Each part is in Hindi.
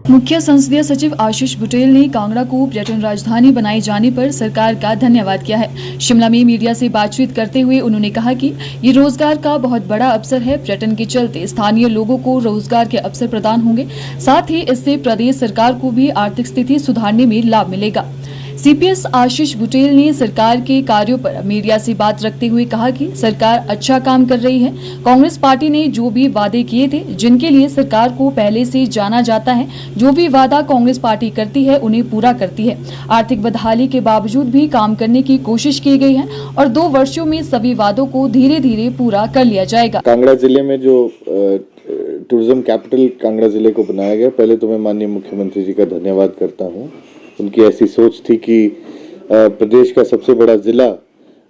मुख्य संसदीय सचिव आशीष बुटेल ने कांगड़ा को पर्यटन राजधानी बनाए जाने पर सरकार का धन्यवाद किया है। शिमला में मीडिया से बातचीत करते हुए उन्होंने कहा कि ये रोजगार का बहुत बड़ा अवसर है। पर्यटन के चलते स्थानीय लोगों को रोजगार के अवसर प्रदान होंगे, साथ ही इससे प्रदेश सरकार को भी आर्थिक स्थिति सुधारने में लाभ मिलेगा। सीपीएस आशीष बुटेल ने सरकार के कार्यों पर मीडिया से बात रखते हुए कहा कि सरकार अच्छा काम कर रही है। कांग्रेस पार्टी ने जो भी वादे किए थे, जिनके लिए सरकार को पहले से जाना जाता है, जो भी वादा कांग्रेस पार्टी करती है उन्हें पूरा करती है। आर्थिक बदहाली के बावजूद भी काम करने की कोशिश की गई है और 2 वर्षों में सभी वादों को धीरे धीरे पूरा कर लिया जाएगा। कांगड़ा जिले में जो टूरिज्म कैपिटल कांगड़ा जिले को बनाया गया, पहले तो मैं माननीय मुख्यमंत्री जी का धन्यवाद करता हूँ। उनकी ऐसी सोच थी कि प्रदेश का सबसे बड़ा जिला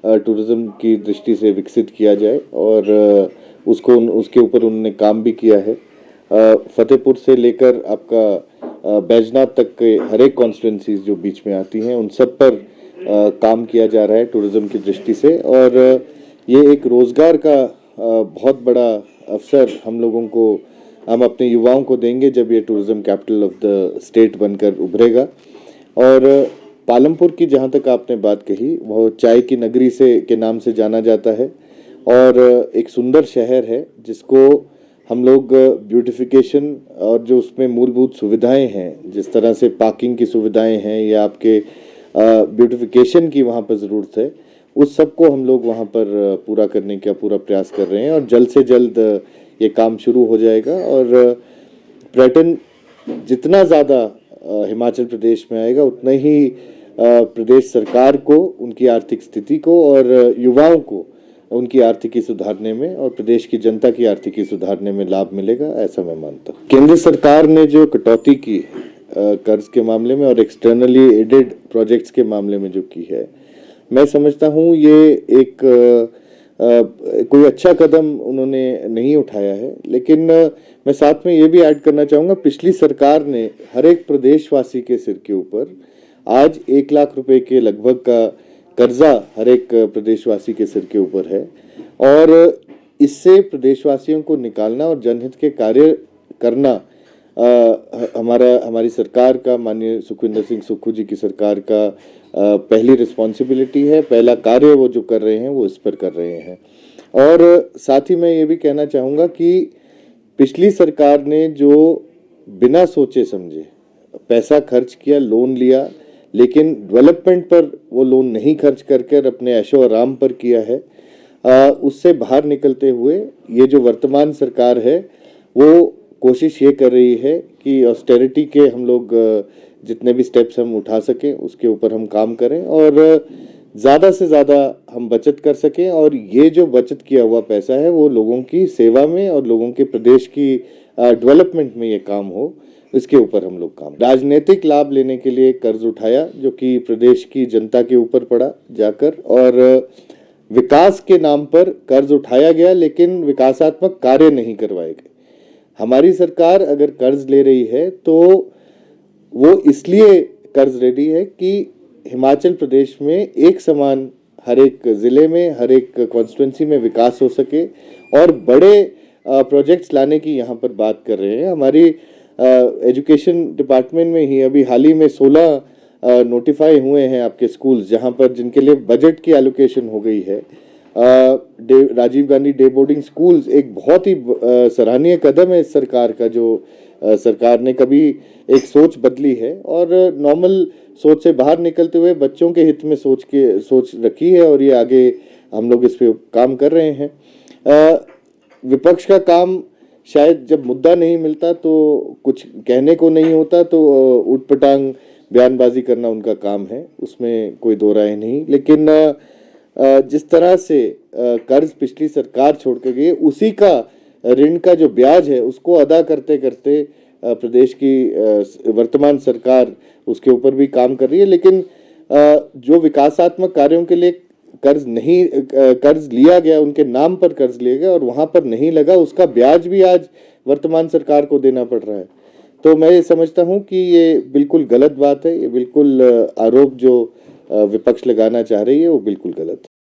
टूरिज्म की दृष्टि से विकसित किया जाए और उसके ऊपर उन्होंने काम भी किया है। फतेहपुर से लेकर आपका बैजनाथ तक के हर एक कॉन्स्टिट्यूंसीज जो बीच में आती हैं, उन सब पर काम किया जा रहा है टूरिज्म की दृष्टि से। और ये एक रोजगार का बहुत बड़ा अवसर हम अपने युवाओं को देंगे जब ये tourism capital of the state बनकर उभरेगा। और पालमपुर की जहाँ तक आपने बात कही, वो चाय की नगरी के नाम से जाना जाता है और एक सुंदर शहर है जिसको हम लोग ब्यूटिफिकेशन और जो उसमें मूलभूत सुविधाएं हैं, जिस तरह से पार्किंग की सुविधाएं हैं या आपके ब्यूटिफिकेशन की वहाँ पर ज़रूरत है, उस सब को हम लोग वहाँ पर पूरा करने का पूरा प्रयास कर रहे हैं और जल्द से जल्द ये काम शुरू हो जाएगा। और पर्यटन जितना ज़्यादा हिमाचल प्रदेश में आएगा, उतना ही प्रदेश सरकार को, उनकी आर्थिक स्थिति को और युवाओं को उनकी आर्थिकी सुधारने में और प्रदेश की जनता की आर्थिकी सुधारने में लाभ मिलेगा, ऐसा मैं मानता हूँ। केंद्र सरकार ने जो कटौती की कर्ज के मामले में और एक्सटर्नली एडेड प्रोजेक्ट्स के मामले में जो की है, मैं समझता हूँ ये एक कोई अच्छा कदम उन्होंने नहीं उठाया है। लेकिन मैं साथ में ये भी ऐड करना चाहूँगा, पिछली सरकार ने हर एक प्रदेशवासी के सिर के ऊपर आज 1 लाख रुपए के लगभग का कर्जा हर एक प्रदेशवासी के सिर के ऊपर है और इससे प्रदेशवासियों को निकालना और जनहित के कार्य करना हमारी सरकार का, माननीय सुखविंदर सिंह सुक्खू जी की सरकार का पहली रिस्पॉन्सिबिलिटी है। पहला कार्य वो जो कर रहे हैं वो इस पर कर रहे हैं। और साथ ही मैं ये भी कहना चाहूँगा कि पिछली सरकार ने जो बिना सोचे समझे पैसा खर्च किया, लोन लिया, लेकिन डेवलपमेंट पर वो लोन नहीं खर्च करके अपने ऐशो आराम पर किया है, उससे बाहर निकलते हुए ये जो वर्तमान सरकार है वो कोशिश ये कर रही है कि ऑस्टेरिटी के हम लोग जितने भी स्टेप्स हम उठा सकें उसके ऊपर हम काम करें और ज़्यादा से ज़्यादा हम बचत कर सकें और ये जो बचत किया हुआ पैसा है वो लोगों की सेवा में और लोगों के प्रदेश की डेवलपमेंट में ये काम हो, इसके ऊपर हम लोग काम। राजनीतिक लाभ लेने के लिए कर्ज उठाया जो कि प्रदेश की जनता के ऊपर पड़ा जाकर, और विकास के नाम पर कर्ज उठाया गया लेकिन विकासात्मक कार्य नहीं करवाए गए। हमारी सरकार अगर कर्ज ले रही है तो वो इसलिए कर्ज ले रही है कि हिमाचल प्रदेश में एक समान हर एक ज़िले में, हर एक कॉन्स्टिट्यूंसी में विकास हो सके और बड़े प्रोजेक्ट्स लाने की यहाँ पर बात कर रहे हैं। हमारी एजुकेशन डिपार्टमेंट में ही अभी हाल ही में 16 नोटिफाई हुए हैं आपके स्कूल्स, जहाँ पर जिनके लिए बजट की एलोकेशन हो गई है। Rajiv Gandhi day boarding schools एक बहुत ही सराहनीय कदम है इस सरकार का, जो सरकार ने कभी एक सोच बदली है और नॉर्मल सोच से बाहर निकलते हुए बच्चों के हित में सोच रखी है और ये आगे हम लोग इस पे काम कर रहे हैं। विपक्ष का काम शायद जब मुद्दा नहीं मिलता तो कुछ कहने को नहीं होता तो उठपटांग बयानबाजी करना उनका काम है, उसमें कोई दो राय नहीं। लेकिन जिस तरह से कर्ज पिछली सरकार छोड़ के गई, उसी का ऋण का जो ब्याज है उसको अदा करते करते प्रदेश की वर्तमान सरकार उसके ऊपर भी काम कर रही है। लेकिन जो विकासात्मक कार्यों के लिए कर्ज लिया गया, उनके नाम पर कर्ज लिया गया और वहां पर नहीं लगा, उसका ब्याज भी आज वर्तमान सरकार को देना पड़ रहा है। तो मैं ये समझता हूं कि ये बिल्कुल गलत बात है, ये बिल्कुल आरोप जो विपक्ष लगाना चाह रही है वो बिल्कुल गलत है।